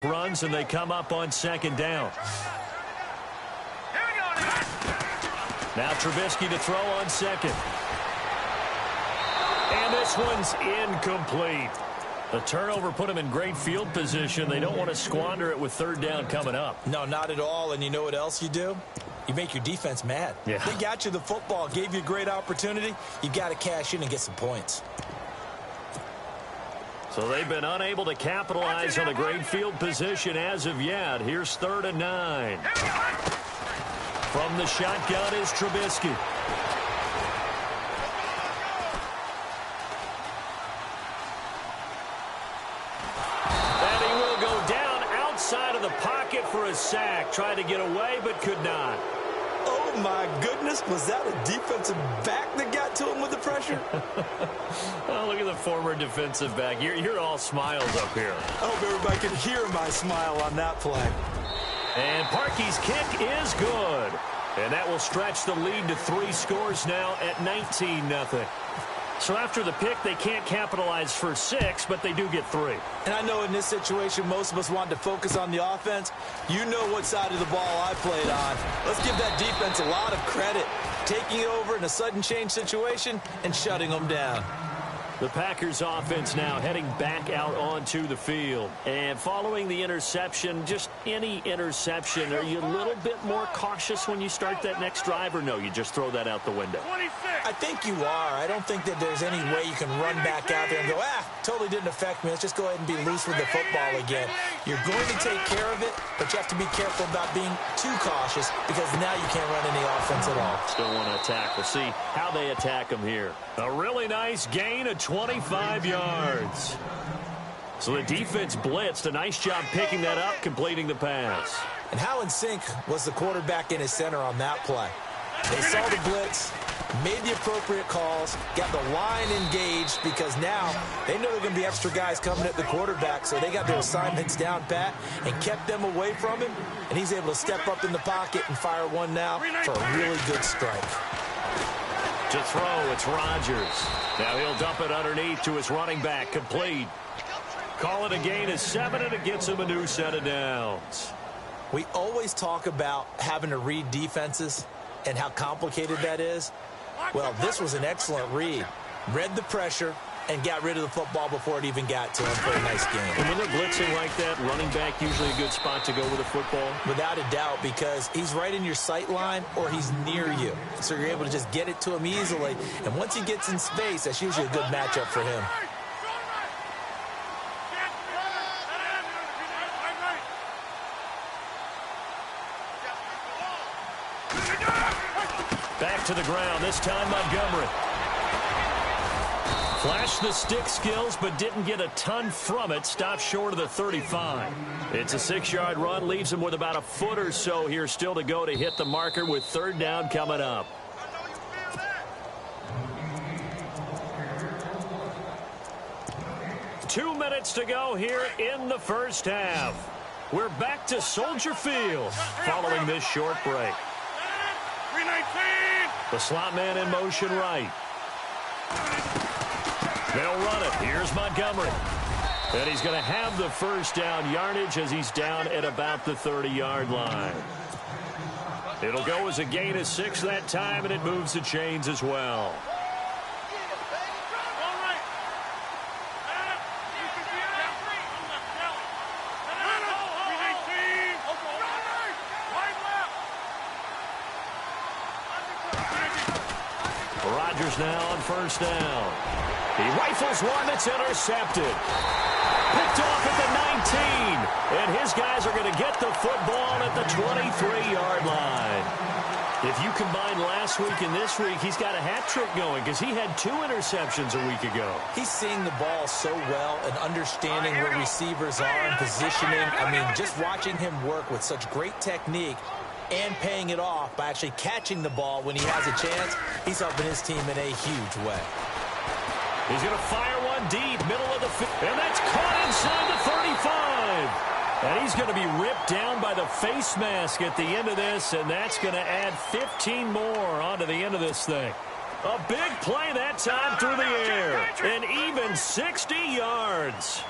runs, and they come up on second down. Now Trubisky to throw on second. And this one's incomplete. The turnover put them in great field position. They don't want to squander it with third down coming up. No, not at all. And you know what else you do? You make your defense mad. Yeah. They got you the football, gave you a great opportunity. You got to cash in and get some points. So they've been unable to capitalize on a great field position as of yet. Here's 3rd and 9. From the shotgun is Trubisky. And he will go down outside of the pocket for a sack. Tried to get away but could not. Oh, my goodness. Was that a defensive back that got to him with the pressure? Oh, look at the former defensive back. You're all smiles up here. I hope everybody could hear my smile on that play. And Parkey's kick is good. And that will stretch the lead to 3 scores now at 19-0. So after the pick, they can't capitalize for 6, but they do get 3. And I know in this situation, most of us want to focus on the offense. You know what side of the ball I played on. Let's give that defense a lot of credit. Taking over in a sudden change situation and shutting them down. The Packers offense now heading back out onto the field. And following the interception, just any interception, are you a little bit more cautious when you start that next drive, or no, you just throw that out the window? I think you are. I don't think that there's any way you can run back out there and go, totally didn't affect me. Let's just go ahead and be loose with the football again. You're going to take care of it, but you have to be careful about being too cautious because now you can't run any offense at all. Still want to attack. We'll see how they attack them here. A really nice gain of 25 yards. So the defense blitzed. A nice job picking that up, completing the pass. And how in sync was the quarterback in his center on that play? They saw the blitz, made the appropriate calls, got the line engaged because now they know they're going to be extra guys coming at the quarterback, so they got their assignments down pat and kept them away from him, and he's able to step up in the pocket and fire one now for a really good strike. To throw, it's Rodgers. Now he'll dump it underneath to his running back, complete. Call it a gain of 7, and it gets him a new set of downs. We always talk about having to read defenses and how complicated that is. Well, this was an excellent read. Read the pressure and got rid of the football before it even got to him for a nice game. And when they're blitzing like that, running back usually a good spot to go with a football? Without a doubt, because he's right in your sight line or he's near you. So you're able to just get it to him easily. And once he gets in space, that's usually a good matchup for him. Back to the ground, this time Montgomery. Flashed the stick skills, but didn't get a ton from it. Stopped short of the 35. It's a 6-yard run, leaves him with about a foot or so here still to go to hit the marker with 3rd down coming up. Two minutes to go here in the first half. We're back to Soldier Field following this short break. The slot man in motion right. They'll run it. Here's Montgomery. And he's going to have the first down yardage as he's down at about the 30-yard line. It'll go as a gain of 6 that time, and it moves the chains as well. Rodgers now on first down. He rifles one that's intercepted. Picked off at the 19. And his guys are going to get the football at the 23-yard line. If you combine last week and this week, he's got a hat trick going because he had 2 interceptions a week ago. He's seeing the ball so well and understanding where receivers are and positioning. I mean, just watching him work with such great technique and paying it off by actually catching the ball when he has a chance, he's helping his team in a huge way. He's going to fire one deep, middle of the field, and that's caught inside the 35. And he's going to be ripped down by the face mask at the end of this, and that's going to add 15 more onto the end of this thing. A big play that time through the air, and even 60 yards.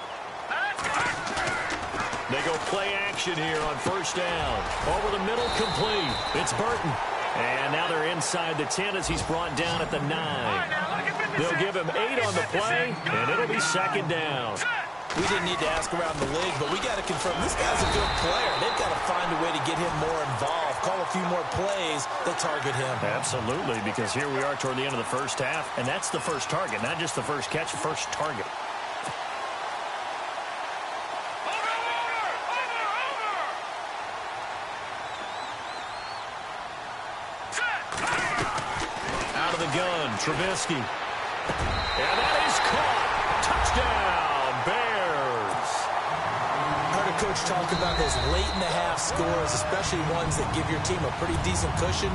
They go play action here on first down. Over the middle, complete. It's Burton. And now they're inside the 10 as he's brought down at the 9. They'll give him 8 on the play, and it'll be second down. We didn't need to ask around the league, but we got to confirm this guy's a good player. They've got to find a way to get him more involved, call a few more plays that target him. Absolutely, because here we are toward the end of the first half, and that's the first target, not just the first catch, first target. Out of the gun, Trubisky. And that is caught. Touchdown, Bears. I heard a coach talk about those late-in-the-half scores, especially ones that give your team a pretty decent cushion.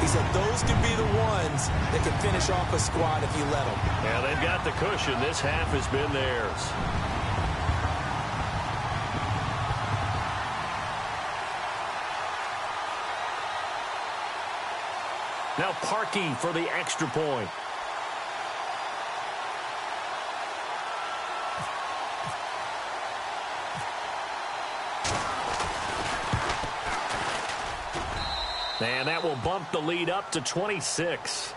He said those could be the ones that can finish off a squad if you let them. Yeah, they've got the cushion. This half has been theirs. Now Parkey for the extra point. And that will bump the lead up to 26.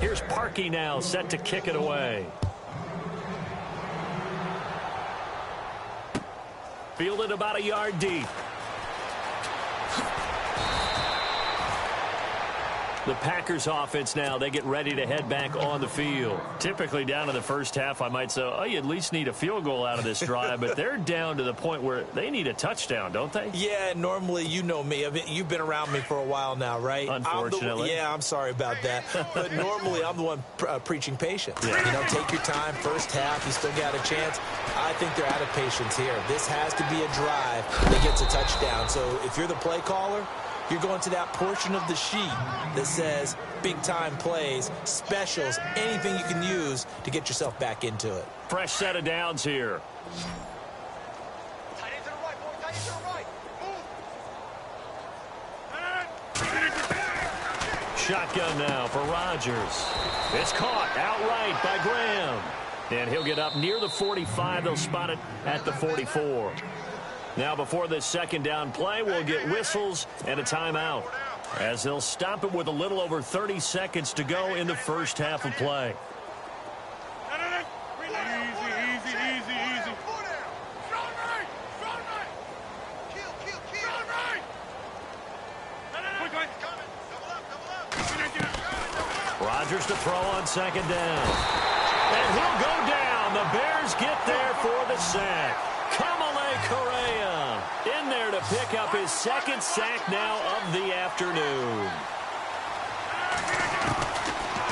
Here's Parkey now, set to kick it away. Fielded about a yard deep. The Packers offense now, they get ready to head back on the field. Typically down in the first half, I might say, oh, you at least need a field goal out of this drive, but they're down to the point where they need a touchdown, don't they? Yeah, normally, you know me. You've been around me for a while now, right? Unfortunately. I'm sorry about that. But normally, I'm the one preaching patience. Yeah. You know, take your time. First half, you still got a chance. I think they're out of patience here. This has to be a drive that gets a touchdown. So if you're the play caller, you're going to that portion of the sheet that says big-time plays, specials, anything you can use to get yourself back into it. Fresh set of downs here. Tight end to the right, boy. Tight end to the right. Move. Shotgun now for Rodgers. It's caught outright by Graham. And he'll get up near the 45. They'll spot it at the 44. Now, before this second down play, we'll get whistles and a timeout, as they'll stop it with a little over 30 seconds to go in the first half of play. Easy. Rodgers to throw on second down. And he'll go down. The Bears get there for the sack. Correa in there to pick up his second sack now of the afternoon.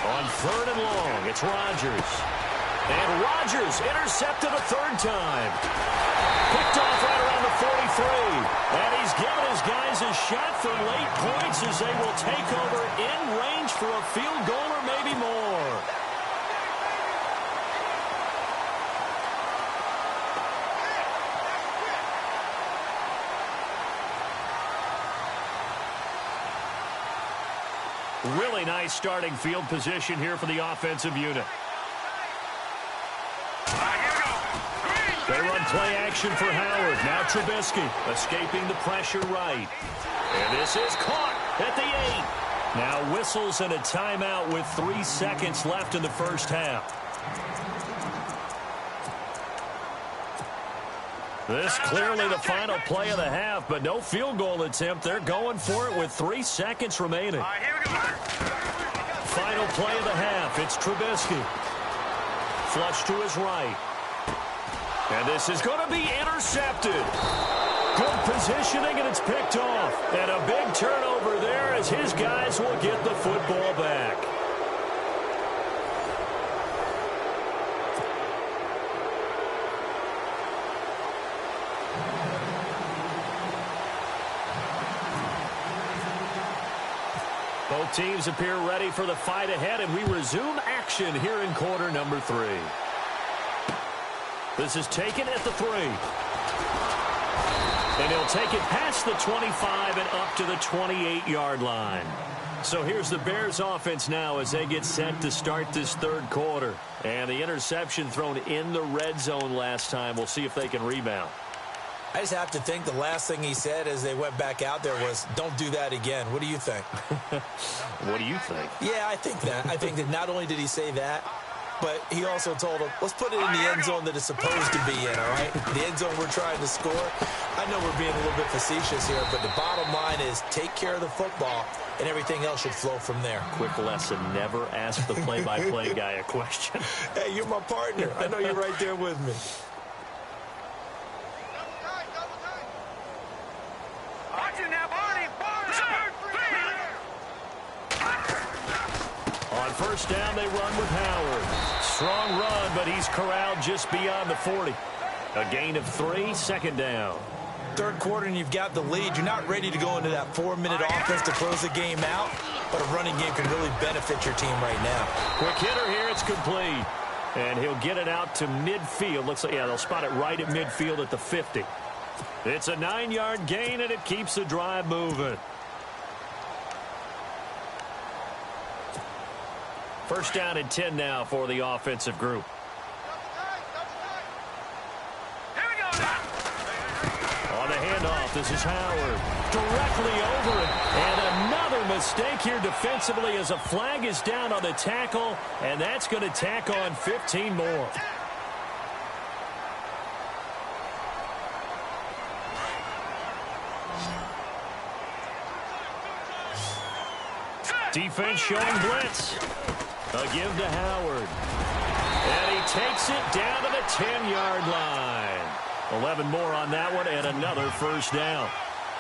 On third and long, it's Rodgers. And Rodgers intercepted a third time. Picked off right around the 43. And he's given his guys a shot for late points as they will take over in range for a field goal or maybe more. Really nice starting field position here for the offensive unit. They run play action for Howard. Now Trubisky escaping the pressure right. And this is caught at the 8. Now whistles and a timeout with 3 seconds left in the first half. This clearly the final play of the half, but no field goal attempt. They're going for it with 3 seconds remaining. Final play of the half. It's Trubisky. Flush to his right. And this is going to be intercepted. Good positioning, and it's picked off. And a big turnover there as his guys will get the football back. Both teams appear ready for the fight ahead, and we resume action here in quarter number 3. This is taken at the 3. And he'll take it past the 25 and up to the 28-yard line. So here's the Bears offense now as they get set to start this third quarter. And the interception thrown in the red zone last time. We'll see if they can rebound. I just have to think the last thing he said as they went back out there was, don't do that again. What do you think? What do you think? Yeah, I think that. I think that not only did he say that, but he also told him, let's put it in the end zone that it's supposed to be in, all right? The end zone we're trying to score. I know we're being a little bit facetious here, but the bottom line is take care of the football, and everything else should flow from there. Quick lesson, never ask the play-by-play guy a question. Hey, you're my partner. I know you're right there with me. On first down, they run with Howard. Strong run, but he's corralled just beyond the 40. A gain of 3, second down. Third quarter, and you've got the lead. You're not ready to go into that 4-minute offense to close the game out, but a running game can really benefit your team right now. Quick hitter here, it's complete. And he'll get it out to midfield. Looks like, yeah, they'll spot it right at midfield at the 50. It's a 9-yard gain, and it keeps the drive moving. First down and 10 now for the offensive group. On the handoff, this is Howard. Directly over it. And another mistake here defensively as a flag is down on the tackle, and that's going to tack on 15 more. Defense showing blitz. A give to Howard. And he takes it down to the 10-yard line. 11 more on that one and another first down.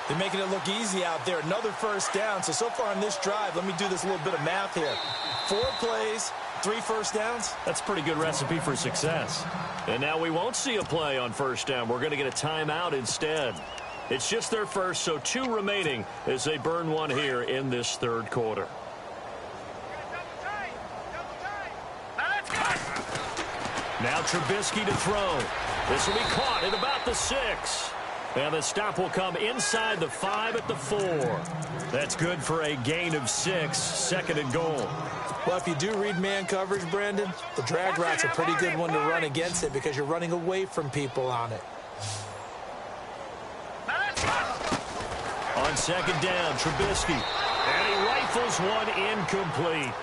They're making it look easy out there. Another first down. So far on this drive, let me do this little bit of math here. 4 plays, 3 first downs. That's a pretty good recipe for success. And now we won't see a play on first down. We're going to get a timeout instead. It's just their first, so 2 remaining as they burn one here in this third quarter. Now Trubisky to throw. This will be caught at about the 6. And the stop will come inside the 5 at the 4. That's good for a gain of 6, second and goal. Well, if you do read man coverage, Brandon, the drag route's a pretty good one to run against it because you're running away from people on it. On second down, Trubisky. And he rifles one incomplete.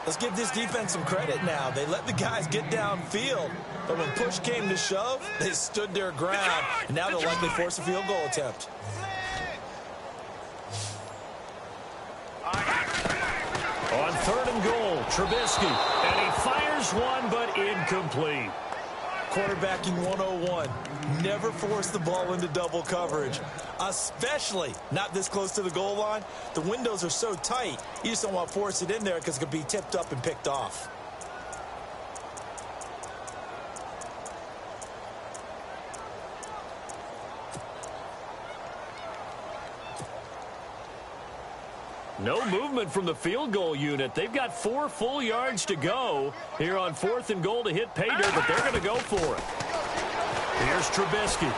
Let's give this defense some credit now. They let the guys get downfield, but when push came to shove, they stood their ground, and now they'll likely force a field goal attempt. On third and goal, Trubisky. And he fires one, but incomplete. Quarterbacking 101. Never force the ball into double coverage, especially not this close to the goal line. The windows are so tight, you just don't want to force it in there because it could be tipped up and picked off. No movement from the field goal unit. They've got 4 full yards to go here on fourth and goal to hit pay dirt, but they're going to go for it. Here's Trubisky.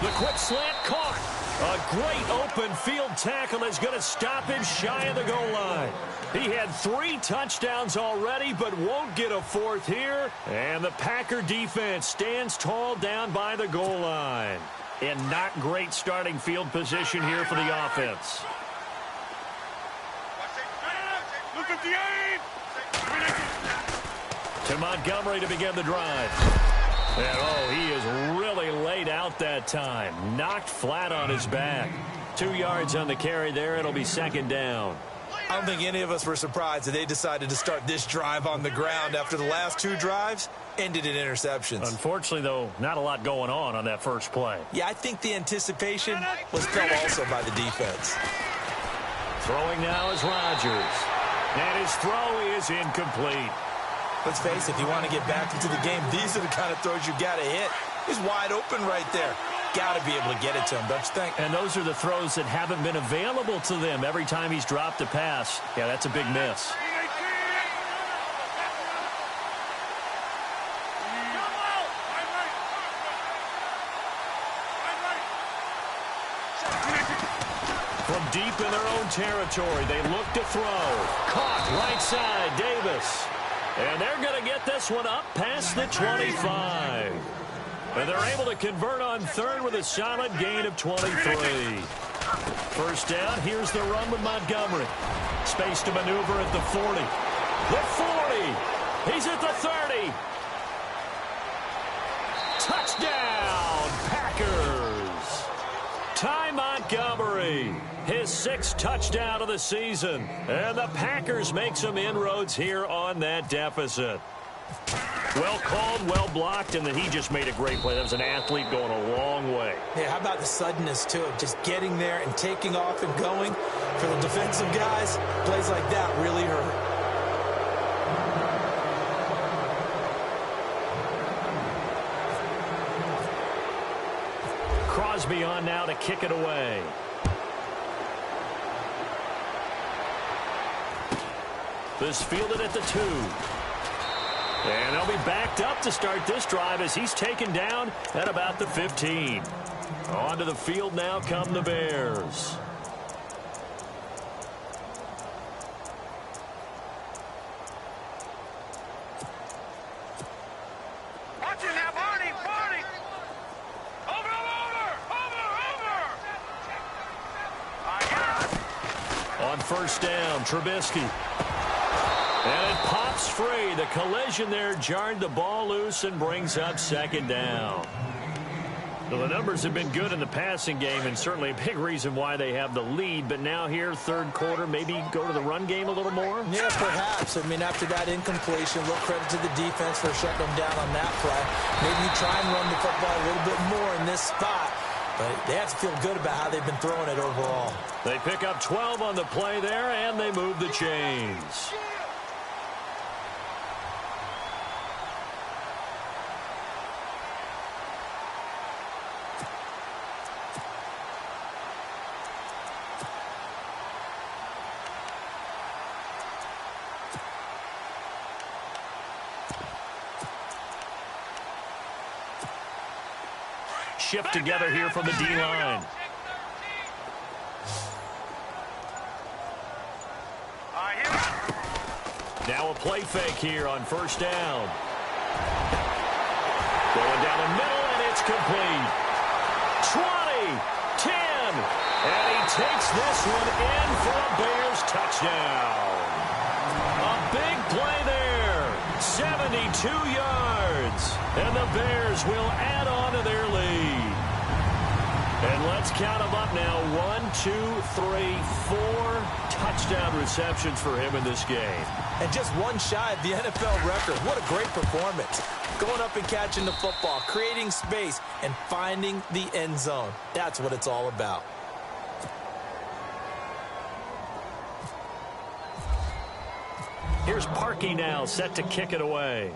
The quick slant caught. A great open field tackle is going to stop him shy of the goal line. He had 3 touchdowns already, but won't get a 4th here. And the Packer defense stands tall down by the goal line. And not great starting field position here for the offense. To Montgomery to begin the drive. And, oh, he is really laid out that time. Knocked flat on his back. 2 yards on the carry there. It'll be second down. I don't think any of us were surprised that they decided to start this drive on the ground after the last 2 drives ended in interceptions. Unfortunately, though, not a lot going on that first play. Yeah, I think the anticipation was felt also by the defense. Throwing now is Rodgers. And his throw is incomplete. Let's face it, if you want to get back into the game, these are the kind of throws you got to hit. He's wide open right there. got to be able to get it to him, don't you think? And those are the throws that haven't been available to them every time he's dropped a pass. Yeah, that's a big miss. From deep in their own territory, they look to throw. Caught right side, Davis. And they're going to get this one up past the 25. And they're able to convert on third with a solid gain of 23. First down, here's the run with Montgomery. Space to maneuver at the 40. The 40. He's at the 30. Touchdown, Packers. Ty Montgomery, his 6th touchdown of the season. And the Packers make some inroads here on that deficit. Well called, well blocked, and then he just made a great play. That was an athlete going a long way. Yeah, how about the suddenness, too, of just getting there and taking off and going? For the defensive guys, plays like that really hurt. Crosby on now to kick it away. This fielded at the 2. And they'll be backed up to start this drive as he's taken down at about the 15. Onto the field now come the Bears. Watch it now, Barney! Barney! Over! On first down, Trubisky. And it pops free. The collision there jarred the ball loose and brings up second down. Well, the numbers have been good in the passing game and certainly a big reason why they have the lead. But now here, third quarter, maybe go to the run game a little more? Yeah, perhaps. I mean, after that incompletion, a little credit to the defense for shutting them down on that play. Maybe you try and run the football a little bit more in this spot. But they have to feel good about how they've been throwing it overall. They pick up 12 on the play there, and they move the chains. Shift together here from the D-line. Now a play fake here on first down. Going down the middle, and it's complete. 20, 10, and he takes this one in for a Bears touchdown. A big play there, 72 yards, and the Bears will add on to their lead. And let's count them up now. 1, 2, 3, 4 touchdown receptions for him in this game. And just one shy of the NFL record. What a great performance. Going up and catching the football, creating space, and finding the end zone. That's what it's all about. Here's Parkey now, set to kick it away.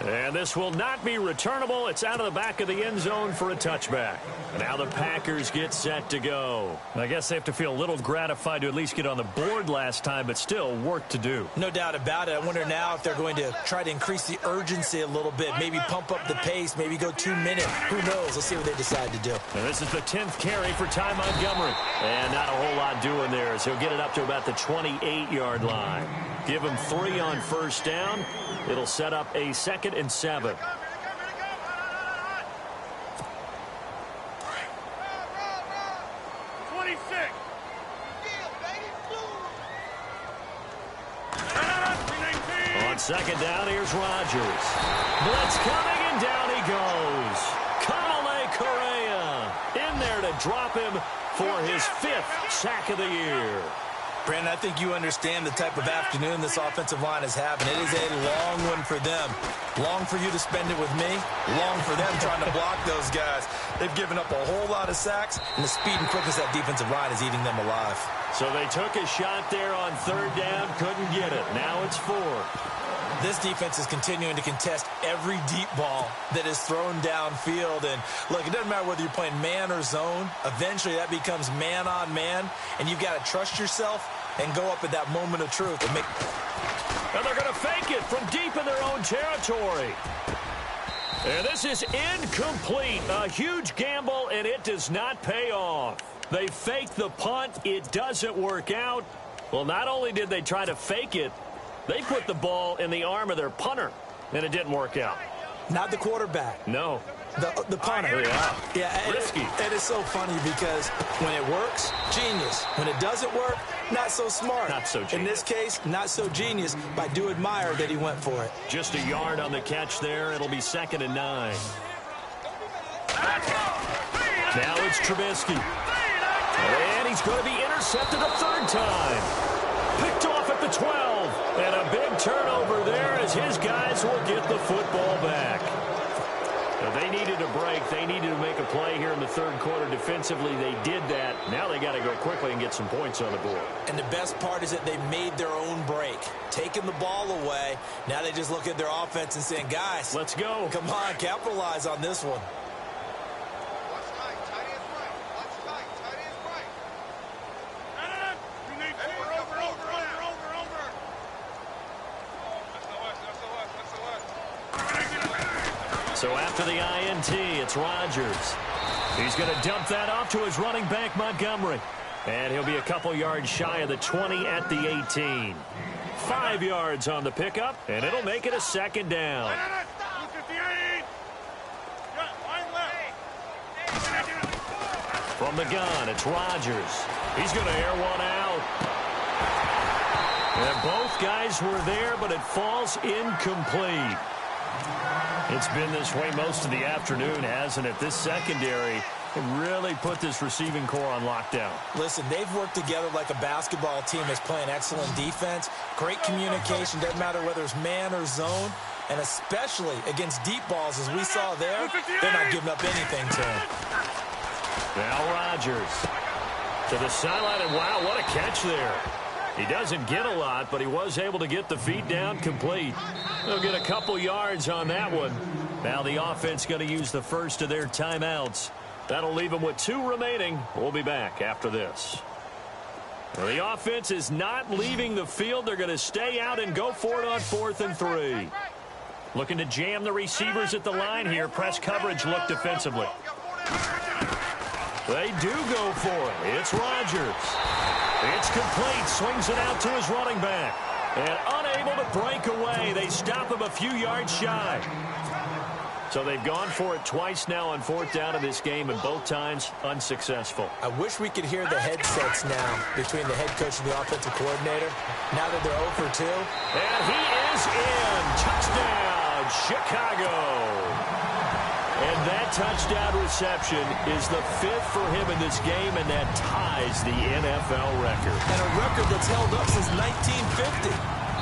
And this will not be returnable. It's out of the back of the end zone for a touchback. And now the Packers get set to go. I guess they have to feel a little gratified to at least get on the board last time, but still work to do. No doubt about it. I wonder now if they're going to try to increase the urgency a little bit, maybe pump up the pace, maybe go 2 minutes. Who knows? Let's see what they decide to do. And this is the 10th carry for Ty Montgomery. And not a whole lot doing there as he'll get it up to about the 28-yard line. Give him 3 on first down. It'll set up a 2nd and 7. 26. On second down, here's Rodgers. Blitz coming, and down he goes. Conley Correa in there to drop him for his 5th sack of the year. Brandon, I think you understand the type of afternoon this offensive line is having. It is a long one for them. Long for you to spend it with me. Long for them trying to block those guys. They've given up a whole lot of sacks, and the speed and quickness of that defensive line is eating them alive. So they took a shot there on third down, couldn't get it. Now it's 4. This defense is continuing to contest every deep ball that is thrown downfield. And, look, it doesn't matter whether you're playing man or zone. Eventually, that becomes man on man, and you've got to trust yourself and go up at that moment of truth. And they're going to fake it from deep in their own territory. And this is incomplete. A huge gamble, and it does not pay off. They fake the punt. It doesn't work out. Well, not only did they try to fake it, they put the ball in the arm of their punter, and it didn't work out. Not the quarterback. No. The punter. Yeah. Risky. It is so funny because when it works, genius. When it doesn't work, not so smart. Not so genius. In this case, not so genius, but I do admire that he went for it. Just a yard on the catch there. It'll be 2nd and 9. Now it's Trubisky. And he's going to be intercepted a 3rd time. Picked off at the 12. And a big turnover there as his guys will get the football back. Now they needed a break. They needed to make a play here in the 3rd quarter defensively. They did that. Now they got to go quickly and get some points on the board. And the best part is that they made their own break. Taking the ball away. Now they just look at their offense and saying, guys, let's go. Come on, capitalize on this one. So after the INT, it's Rodgers. He's going to dump that off to his running back, Montgomery. And he'll be a couple yards shy of the 20 at the 18. 5 yards on the pickup, and it'll make it a 2nd down. From the gun, it's Rodgers. He's going to air one out. And both guys were there, but it falls incomplete. It's been this way most of the afternoon, hasn't it? This secondary really put this receiving core on lockdown. Listen, they've worked together like a basketball team that's playing excellent defense. Great communication. Doesn't matter whether it's man or zone. And especially against deep balls, as we saw there, they're not giving up anything to him. Now Rodgers to the sideline, and wow, what a catch there. He doesn't get a lot, but he was able to get the feet down complete. They'll get a couple yards on that one. Now the offense going to use the first of their timeouts. That'll leave them with 2 remaining. We'll be back after this. Well, the offense is not leaving the field. They're going to stay out and go for it on 4th and 3. Looking to jam the receivers at the line here. Press coverage look defensively. They do go for it. It's Rodgers. It's complete. Swings it out to his running back. And unable to break away. They stop him a few yards shy. So they've gone for it twice now on 4th down in this game, and both times unsuccessful. I wish we could hear the headsets now between the head coach and the offensive coordinator. Now that they're 0 for 2. And he is in. Touchdown, Chicago. And that touchdown reception is the 5th for him in this game, and that ties the NFL record. And a record that's held up since 1950.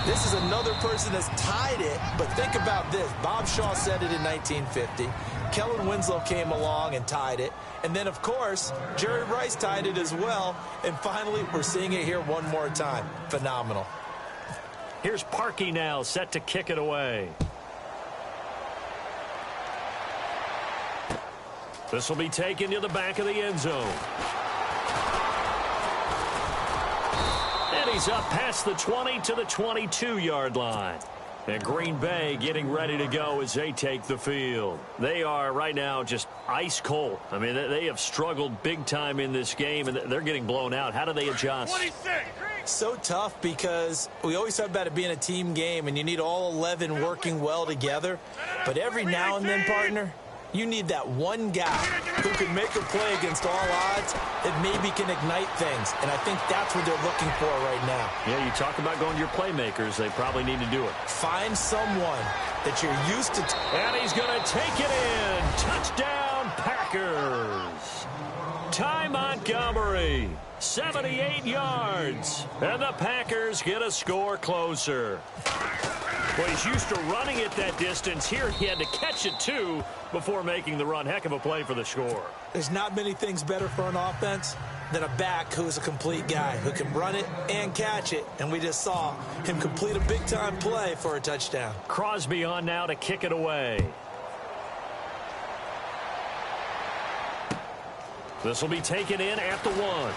This is another person that's tied it, but think about this. Bob Shaw said it in 1950. Kellen Winslow came along and tied it. And then, of course, Jerry Rice tied it as well. And finally, we're seeing it here one more time. Phenomenal. Here's Parkey now, set to kick it away. This will be taken to the back of the end zone. And he's up past the 20 to the 22-yard line. And Green Bay getting ready to go as they take the field. They are right now just ice cold. I mean, they have struggled big time in this game, and they're getting blown out. How do they adjust? So tough because we always talk about it being a team game, and you need all 11 working well together. But every now and then, partner, you need that one guy who can make a play against all odds that maybe can ignite things. And I think that's what they're looking for right now. Yeah, you talk about going to your playmakers. They probably need to do it. Find someone that you're used to. And he's going to take it in. Touchdown, Packers. Ty Montgomery, 78 yards. And the Packers get a score closer. Well, he's used to running it that distance. Here he had to catch it, too, before making the run. Heck of a play for the score. There's not many things better for an offense than a back who's a complete guy, who can run it and catch it. And we just saw him complete a big-time play for a touchdown. Crosby on now to kick it away. This will be taken in at the 1.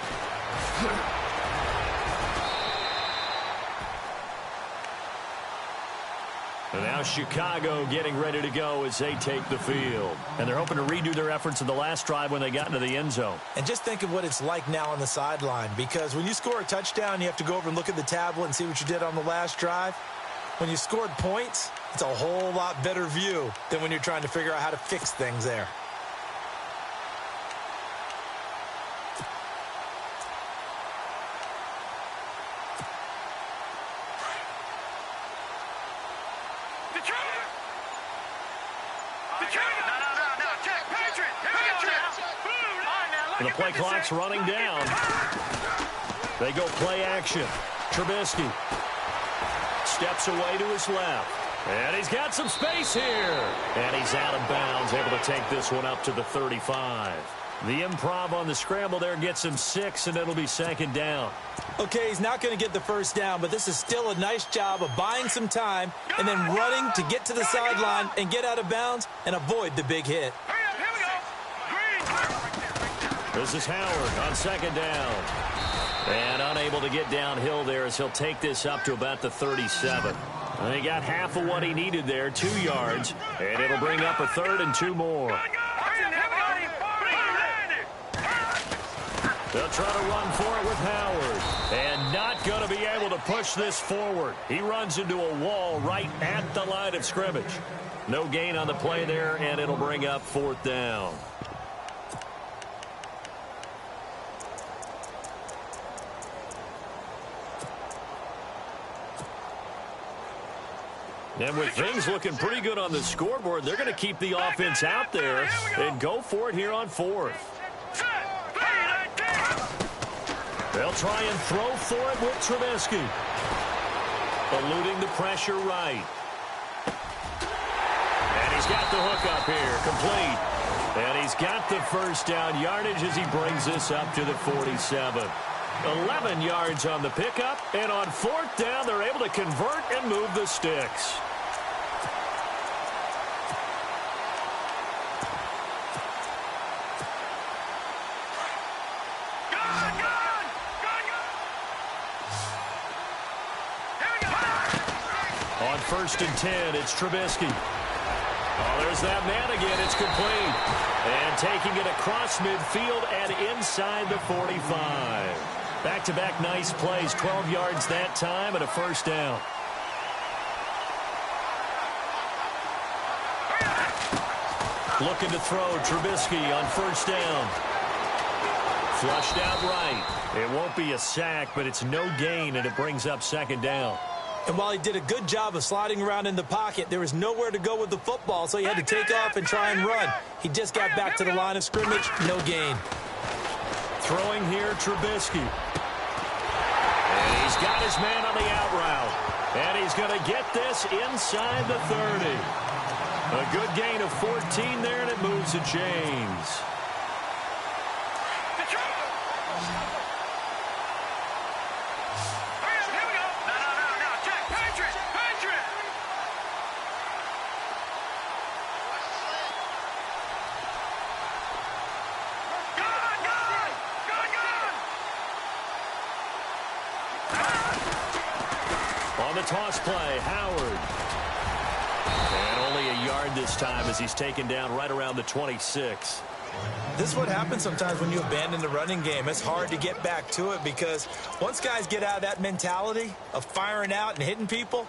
And now Chicago getting ready to go as they take the field. And they're hoping to redo their efforts in the last drive when they got into the end zone. And just think of what it's like now on the sideline, because when you score a touchdown, you have to go over and look at the tablet and see what you did on the last drive. When you scored points, it's a whole lot better view than when you're trying to figure out how to fix things there. And the play clock's running down. They go play action. Trubisky steps away to his left. And he's got some space here. And he's out of bounds, able to take this one up to the 35. The improv on the scramble there gets him 6, and it'll be second down. Okay, he's not going to get the first down, but this is still a nice job of buying some time and then running to get to the sideline and get out of bounds and avoid the big hit. This is Howard on second down. And unable to get downhill there as he'll take this up to about the 37. And he got half of what he needed there, 2 yards. And it'll bring up a 3rd and 2 more. They'll try to run for it with Howard. And not going to be able to push this forward. He runs into a wall right at the line of scrimmage. No gain on the play there, and it'll bring up 4th down. And with things looking pretty good on the scoreboard, they're going to keep the offense out there and go for it here on 4th. They'll try and throw for it with Trubisky. Eluding the pressure right. And he's got the hook up here, complete. And he's got the first down yardage as he brings this up to the 47. 11 yards on the pickup, and on 4th down, they're able to convert and move the sticks. On 1st and 10, it's Trubisky. Oh, there's that man again. It's complete. And taking it across midfield and inside the 45. Back-to-back nice plays, 12 yards that time and a first down. Looking to throw, Trubisky on 1st down. Flushed out right. It won't be a sack, but it's no gain, and it brings up 2nd down. And while he did a good job of sliding around in the pocket, there was nowhere to go with the football, so he had to take off and try and run. He just got back to the line of scrimmage, no gain. Throwing here, Trubisky. And he's got his man on the out route. And he's going to get this inside the 30. A good gain of 14 there, and it moves the chains. On the toss play, Howard. And only a yard this time as he's taken down right around the 26. This is what happens sometimes when you abandon the running game. It's hard to get back to it because once guys get out of that mentality of firing out and hitting people,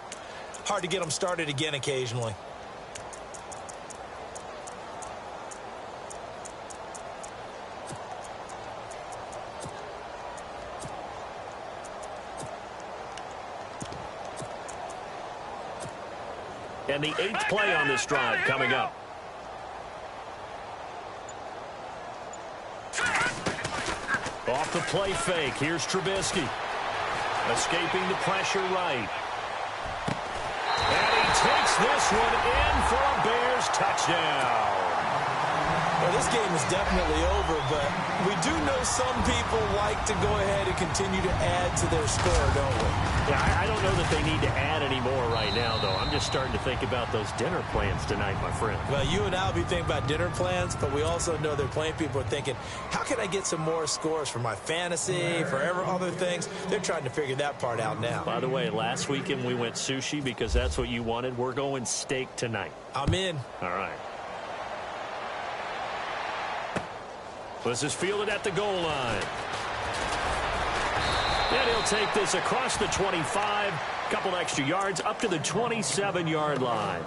hard to get them started again occasionally. And the 8th play on this drive coming up. Off the play fake. Here's Trubisky. Escaping the pressure right. And he takes this one in for a Bears touchdown. Well, this game is definitely over, but we do know some people like to go ahead and continue to add to their score, don't we? Yeah, I don't know that they need to add any more right now, though. I'm just starting to think about those dinner plans tonight, my friend. Well, you and I will be thinking about dinner plans, but we also know there are plenty of people are thinking, how can I get some more scores for my fantasy, for other things? They're trying to figure that part out now. By the way, last weekend we went sushi because that's what you wanted. We're going steak tonight. I'm in. All right. This is fielded at the goal line. And he'll take this across the 25, couple extra yards up to the 27-yard line.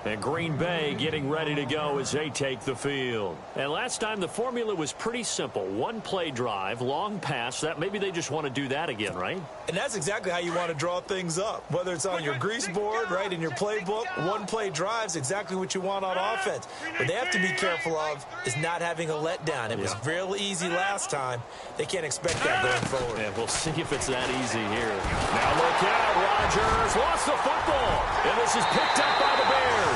And Green Bay getting ready to go as they take the field. And last time the formula was pretty simple. One play drive, long pass. That maybe they just want to do that again, right? And that's exactly how you want to draw things up. Whether it's on your grease board, right, in your playbook, one play drive's exactly what you want on offense. What they have to be careful of is not having a letdown. It was real easy last time. They can't expect that going forward. And we'll see if it's that easy here. Now look out, Rodgers lost the football. And this is picked up by the Bears.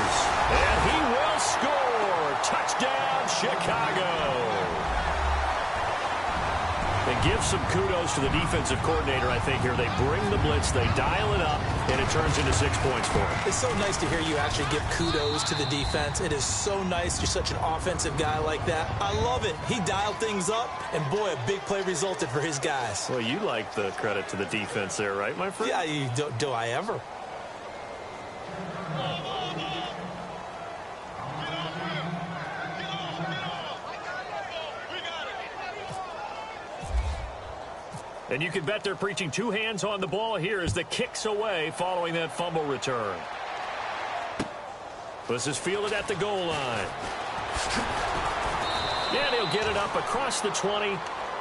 And he will score. Touchdown, Chicago. And give some kudos to the defensive coordinator, I think, here. They bring the blitz, they dial it up, and it turns into 6 points for him. It's so nice to hear you actually give kudos to the defense. It is so nice. You're such an offensive guy like that. I love it. He dialed things up, and boy, a big play resulted for his guys. Well, you like the credit to the defense there, right, my friend? Yeah, do I ever? And you can bet they're preaching two hands on the ball here as the kick's away following that fumble return. This is fielded at the goal line. And he'll get it up across the 20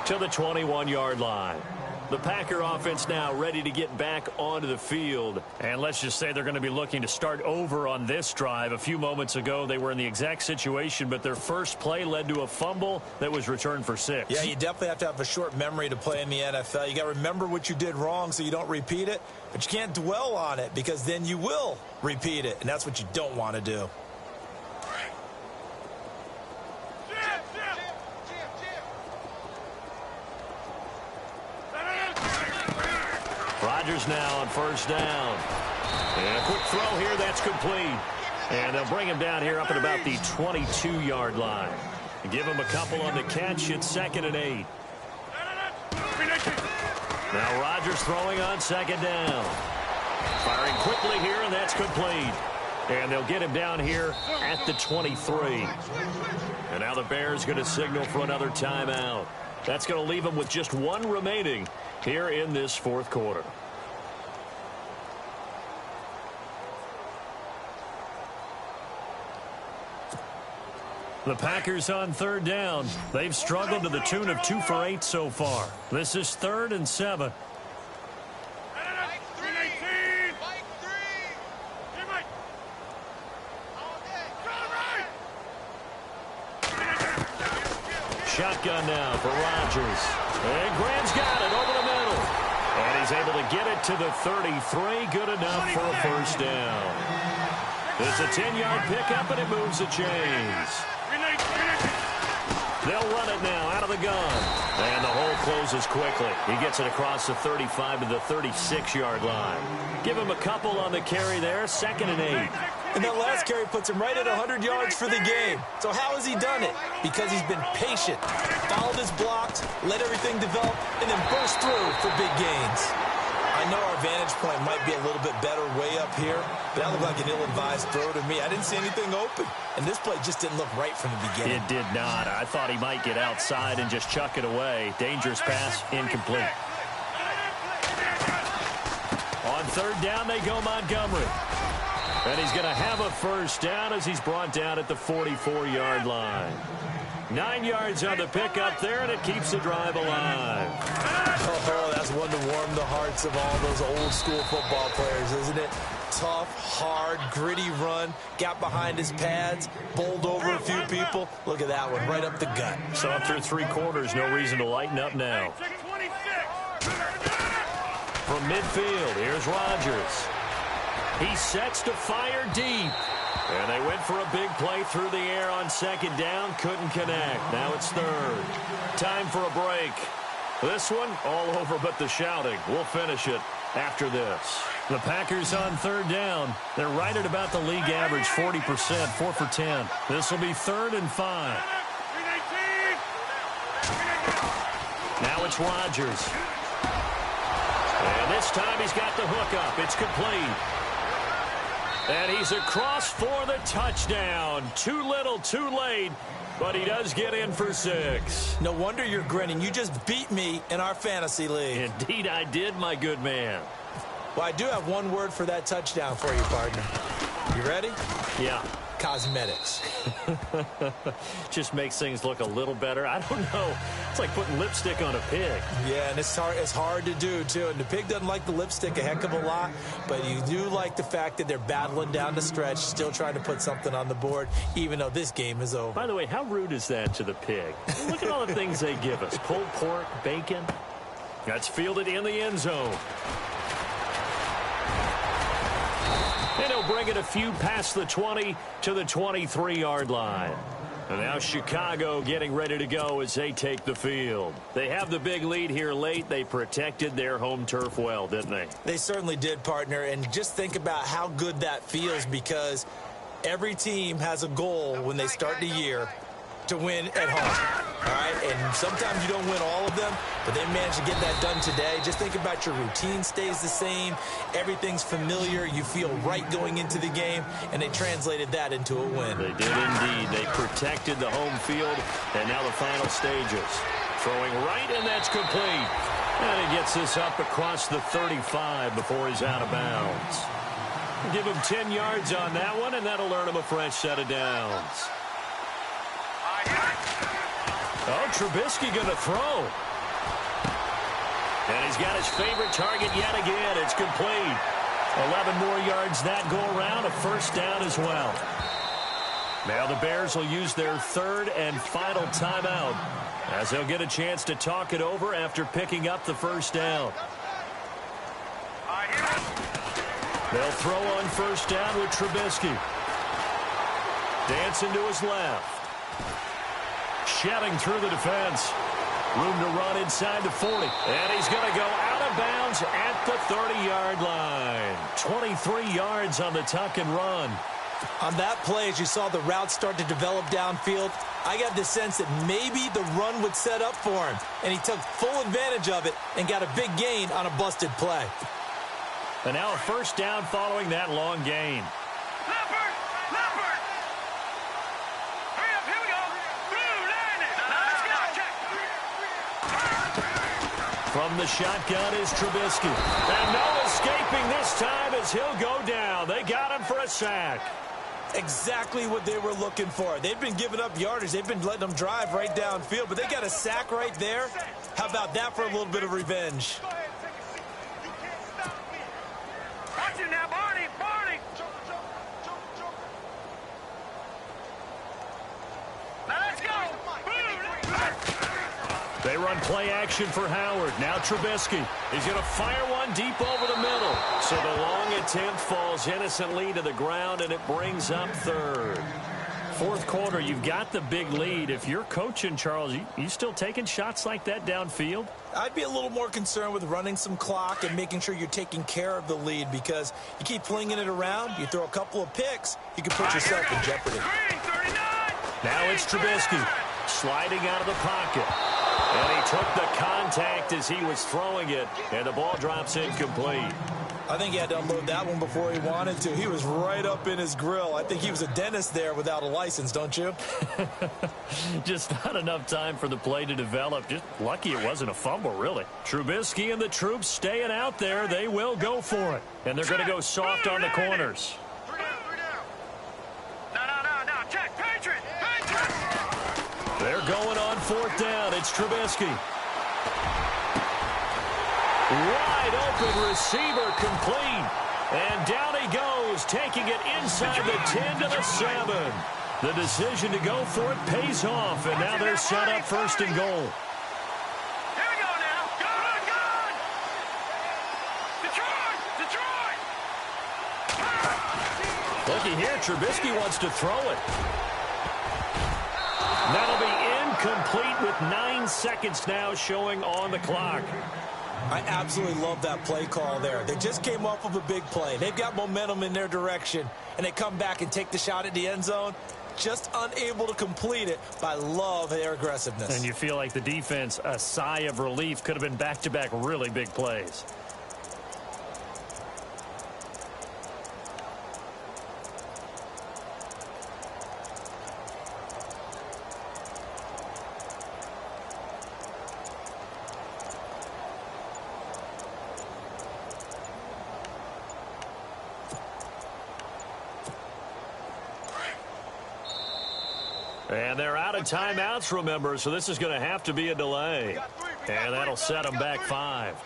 to the 21-yard line. The Packer offense now ready to get back onto the field. And let's just say they're going to be looking to start over on this drive. A few moments ago, they were in the exact situation, but their first play led to a fumble that was returned for 6. Yeah, you definitely have to have a short memory to play in the NFL. You got to remember what you did wrong so you don't repeat it, but you can't dwell on it because then you will repeat it, and that's what you don't want to do. Rodgers now on first down. And a quick throw here, that's complete. And they'll bring him down here up at about the 22-yard line. Give him a couple on the catch. It's 2nd and 8. Now Rodgers throwing on 2nd down. Firing quickly here, and that's complete. And they'll get him down here at the 23. And now the Bears going to signal for another timeout. That's going to leave them with just one remaining here in this fourth quarter. The Packers on third down. They've struggled to the tune of 2 for 8 so far. This is 3rd and 7. Shotgun now for Rodgers. And Graham's got it over the middle. And he's able to get it to the 33. Good enough for a first down. It's a 10-yard pickup, and it moves the chains. They'll run it now out of the gun. And the hole closes quickly. He gets it across the 35 to the 36-yard line. Give him a couple on the carry there. 2nd and 8. And that last carry puts him right at 100 yards for the game. So how has he done it? Because he's been patient, followed his blocks, let everything develop, and then burst through for big gains. I know our vantage point might be a little bit better way up here, but that looked like an ill-advised throw to me. I didn't see anything open, and this play just didn't look right from the beginning. It did not. I thought he might get outside and just chuck it away. Dangerous pass, incomplete. On third down, they go Montgomery. And he's going to have a first down as he's brought down at the 44-yard line. 9 yards on the pickup there, and it keeps the drive alive. Oh, that's one to warm the hearts of all those old-school football players, isn't it? Tough, hard, gritty run, got behind his pads, bowled over a few people. Look at that one, right up the gut. So up through 3 quarters, no reason to lighten up now. From midfield, here's Rodgers. He sets to fire deep. And they went for a big play through the air on second down. Couldn't connect. Now it's third. Time for a break. This one, all over but the shouting. We'll finish it after this. The Packers on third down. They're right at about the league average, 40%, 4 for 10. This will be 3rd and 5. Now it's Rodgers. And this time he's got the hook up. It's complete. And he's across for the touchdown. Too little, too late. But he does get in for 6. No wonder you're grinning. You just beat me in our fantasy league. Indeed I did, my good man. Well, I do have one word for that touchdown for you, partner. You ready? Yeah. Cosmetics. Just makes things look a little better. I don't know. It's like putting lipstick on a pig. Yeah, and it's hard to do, too. And the pig doesn't like the lipstick a heck of a lot, but you do like the fact that they're battling down the stretch, still trying to put something on the board, even though this game is over. By the way, how rude is that to the pig? Look at all the things they give us. Pulled pork, bacon. That's fielded in the end zone. And he'll bring it a few past the 20 to the 23-yard line. And now Chicago getting ready to go as they take the field. They have the big lead here late. They protected their home turf well, didn't they? They certainly did, partner. And just think about how good that feels, because every team has a goal when they start the year to win at home. All right, and sometimes you don't win all of them, but they managed to get that done today. Just think about your routine stays the same. Everything's familiar. You feel right going into the game, and they translated that into a win. They did indeed. They protected the home field, and now the final stages. Throwing right, and that's complete. And he gets this up across the 35 before he's out of bounds. Give him 10 yards on that one, and that'll earn him a fresh set of downs. Oh, Trubisky going to throw. And he's got his favorite target yet again. It's complete. 11 more yards that go around. A first down as well. Now the Bears will use their 3rd and final timeout as they'll get a chance to talk it over after picking up the first down. They'll throw on first down with Trubisky. Dancing to his left. Shedding through the defense. Room to run inside the 40. And he's going to go out of bounds at the 30-yard line. 23 yards on the tuck and run. On that play, as you saw the route start to develop downfield, I got the sense that maybe the run would set up for him. And he took full advantage of it and got a big gain on a busted play. And now a first down following that long gain. From the shotgun is Trubisky. And no escaping this time as he'll go down. They got him for a sack. Exactly what they were looking for. They've been giving up yardage. They've been letting them drive right downfield, but they got a sack right there. How about that for a little bit of revenge? Watch it now, Barney, Barney. Now let's go. They run play action for Howard. Now Trubisky. He's going to fire one deep over the middle. So the long attempt falls innocently to the ground, and it brings up 3rd. 4th quarter, you've got the big lead. If you're coaching, Charles, you still taking shots like that downfield? I'd be a little more concerned with running some clock and making sure you're taking care of the lead, because you keep flinging it around, you throw a couple of picks, you can put yourself in jeopardy. Now it's Trubisky sliding out of the pocket. And he took the contact as he was throwing it, and the ball drops incomplete. I think he had to unload that one before he wanted to. He was right up in his grill. I think he was a dentist there without a license, don't you? Just not enough time for the play to develop. Just lucky it wasn't a fumble, really. Trubisky and the troops staying out there. They will go for it. And they're going to go soft on the corners. They're going on 4th down. It's Trubisky. Wide open receiver complete. And down he goes, taking it inside the 10 to the 7. The decision to go for it pays off, and now they're set up 1st and goal. Here we go now. Good, good. Detroit, Detroit. Looky here, Trubisky wants to throw it. That'll be incomplete with 9 seconds now showing on the clock. I absolutely love that play call there. They just came off of a big play. They've got momentum in their direction, and they come back and take the shot at the end zone. Just unable to complete it, but I love their aggressiveness. And you feel like the defense, a sigh of relief, could have been back-to-back really big plays. And they're out of timeouts, remember, so this is going to have to be a delay. And that'll set them back 5.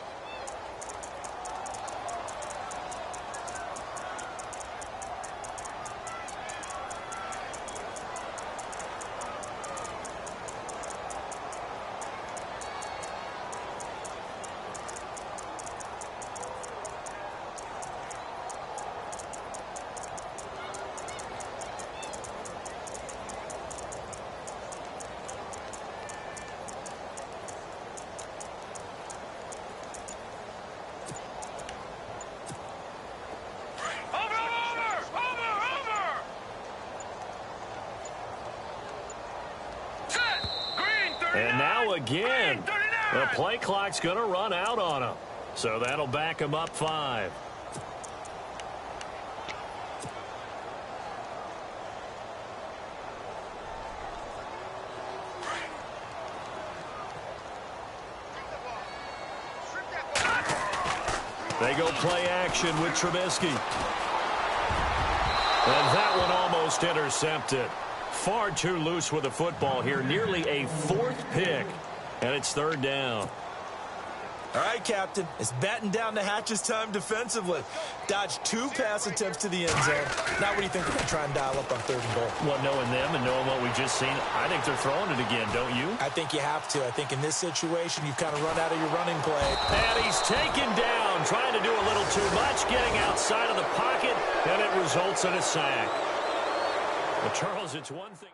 And now again, the play clock's going to run out on them. So that'll back them up 5. They go play action with Trubisky. And that one almost intercepted. Far too loose with the football here. Nearly a 4th pick. And it's 3rd down. All right, Captain. It's batten down the hatches time defensively. Dodged 2 pass attempts to the end zone. Now what do you think they're going to try and dial up on 3rd and goal? Well, knowing them and knowing what we've just seen, I think they're throwing it again, don't you? I think you have to. I think in this situation, you've kind of run out of your running play. And he's taken down, trying to do a little too much, getting outside of the pocket, and it results in a sack. Well, Charles, it's one thing.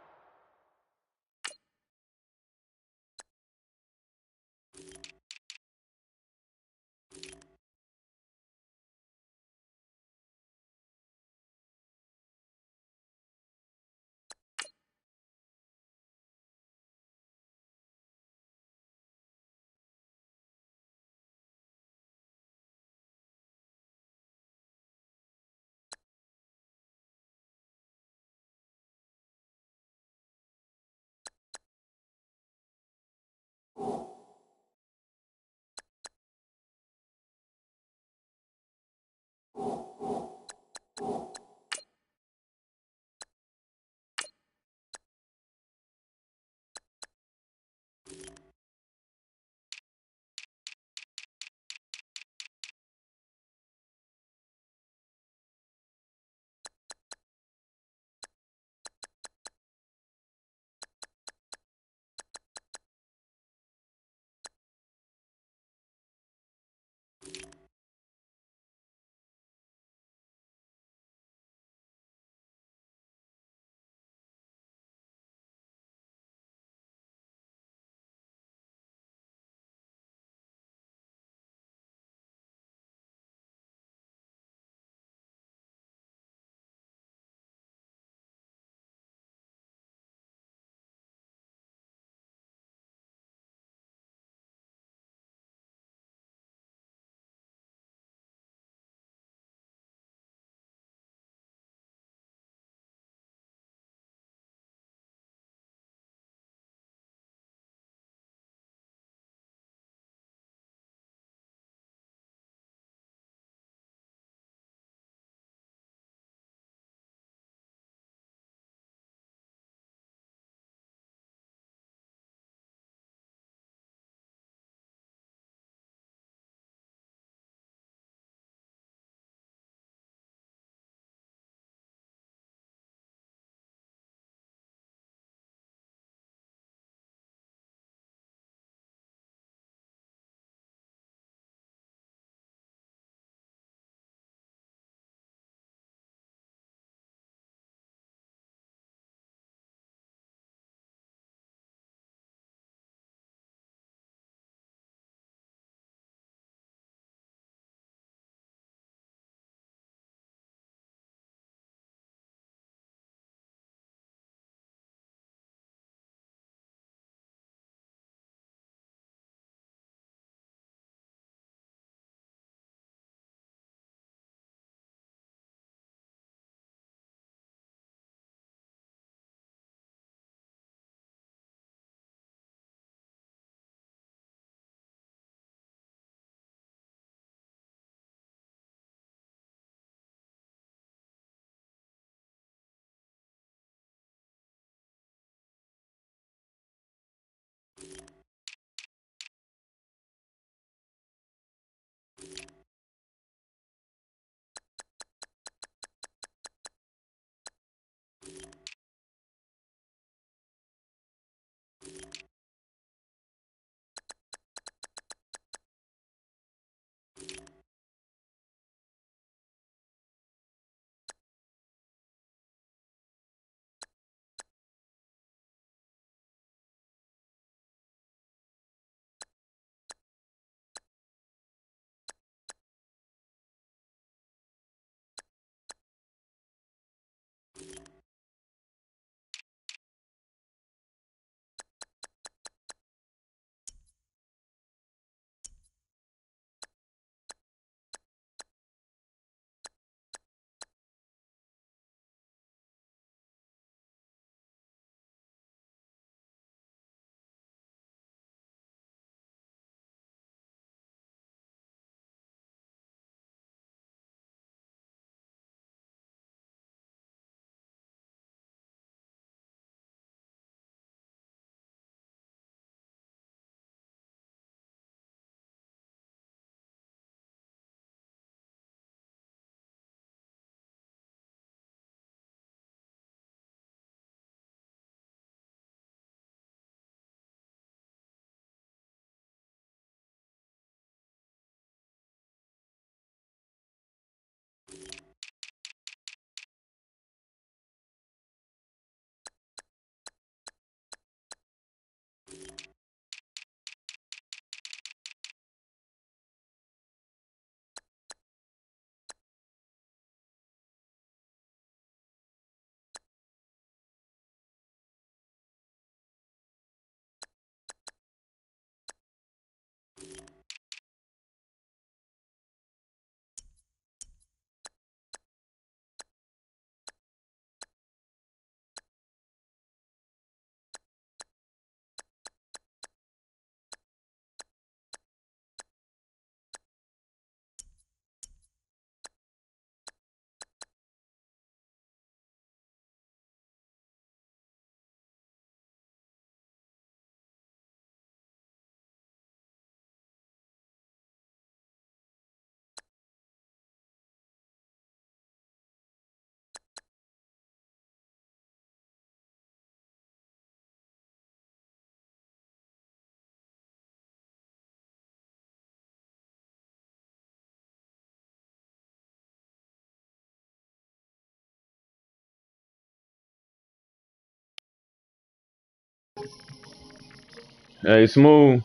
Hey, Smooth.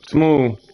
Smooth.